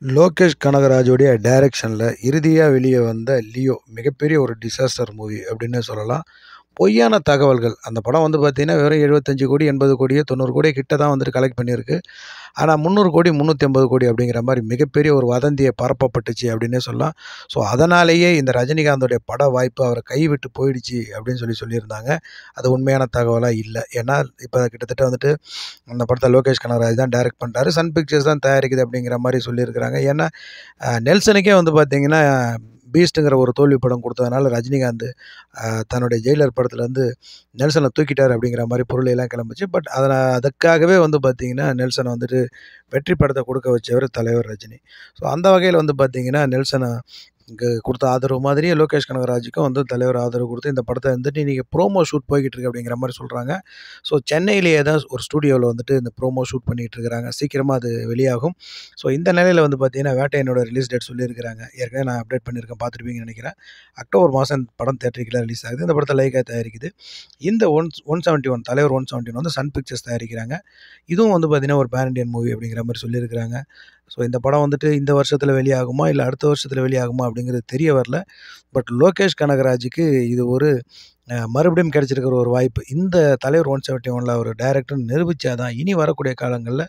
லோகேஷ் கனகராஜுடைய டைரக்ஷன்ல இறுதியா வெளிய வந்த லியோ மிகப்பெரிய ஒரு டிசாஸ்டர் மூவி அப்படின்னே சொல்லலாம். பொய்யான தகவல்கள். அந்த படம் வந்து பார்த்தீங்கன்னா, வெறும் 75,00,00,000, 80,00,00,000, 90,00,00,000 கிட்ட தான் வந்துட்டு கலெக்ட் பண்ணியிருக்கு. ஆனா 300,00,00,000, 350,00,00,000 அப்படிங்கிற மாரி மிகப்பெரிய ஒரு வதந்திய பரப்பப்பட்டுச்சு அப்படின்னே சொல்லலாம். ஸோ, அதனாலேயே இந்த ரஜினிகாந்தோடைய பட வாய்ப்பு அவர கைவிட்டு போயிடுச்சு அப்படின்னு சொல்லியிருந்தாங்க. அது உண்மையான தகவலா இல்ல. ஏன்னா, இப்ப கிட்டத்தட்ட வந்துட்டு அந்த படத்த லோகேஷ் கனகராஜ் தான் டைரக்ட் பண்றாரு. சன் பிக்சர்ஸ் தான் தயாரிக்குது அப்படிங்கிற மாரி சொல்லியிருக்கிறாங்க. ஏன்னா, நெல்சனுக்கே வந்து பார்த்தீங்கன்னா, பீஸ்ட்ங்கிற ஒரு தோல்வி படம் குடுத்ததுனால ரஜினிகாந்த் தன்னுடைய ஜெயிலர் படத்துலருந்து நெல்சன தூக்கிட்டாரு அப்படிங்கிற மாரி புரளியெல்லாம் கிளம்புச்சு. பட் அதுக்காகவே வந்து பார்த்தீங்கன்னா, நெல்சன வந்துட்டு வெற்றி படத்த குடுக்க வச்சவரு தலைவர் ரஜினி. ஸோ அந்த வகையில வந்து பார்த்தீங்கன்னா, நெல்சன குடுத்த ஆதரவு மாதிரியே லோகேஷ் கனகராஜுக்கும் வந்து தலைவர் ஆதரவு குடுத்து இந்த படத்த வந்துட்டு இன்னைக்கு ப்ரோமோ ஷூட் போய்க்கிட்டு இருக்கு அப்படிங்கிற மாரி சொல்றாங்க. ஸோ சென்னையிலேயே தான் ஒரு ஸ்டூடியோல வந்துட்டு இந்த ப்ரோமோ ஷூட் பண்ணிட்டு இருக்கிறாங்க. சீக்கிரமா அது வெளியாகும். ஸோ இந்த நிலையில வந்து பார்த்தீங்கன்னா, வேட்டையனோட ரிலீஸ் டேட் சொல்லியிருக்கிறாங்க. ஏற்கனவே நான் அப்டேட் பண்ணியிருக்கேன் பார்த்துருப்பீங்கன்னு நெனைக்கிறேன். அக்டோபர் மாதம் படம் தியேட்டருக்குலாம் ரிலீஸ் ஆகுது. இந்த படத்த லைக்கா தயாரிக்குது. இந்த 171 தலைவர் 171 வந்து சன் பிக்சர்ஸ் தயாரிக்கிறாங்க. இதுவும் வந்து பார்த்தீங்கன்னா, ஒரு பேன் இண்டியன் மூவி அப்படிங்கிற மாரி சொல்லியிருக்கிறாங்க. ஸோ இந்த படம் வந்துட்டு இந்த வருஷத்தில வெளியாகுமா? இல்ல அடுத்த வருஷத்தில வெளியாகுமா? அப்படிங்கிறது தெரிய வரல. பட் லோகேஷ் கனகராஜுக்கு இது ஒரு மறுபடியும் கிடைச்சிருக்கிற ஒரு வாய்ப்பு. இந்த தலைவர் 171ல அவர் டைரக்டர்ன்னு நிரூபிச்சா தான் இனி வரக்கூடிய காலங்கள்ல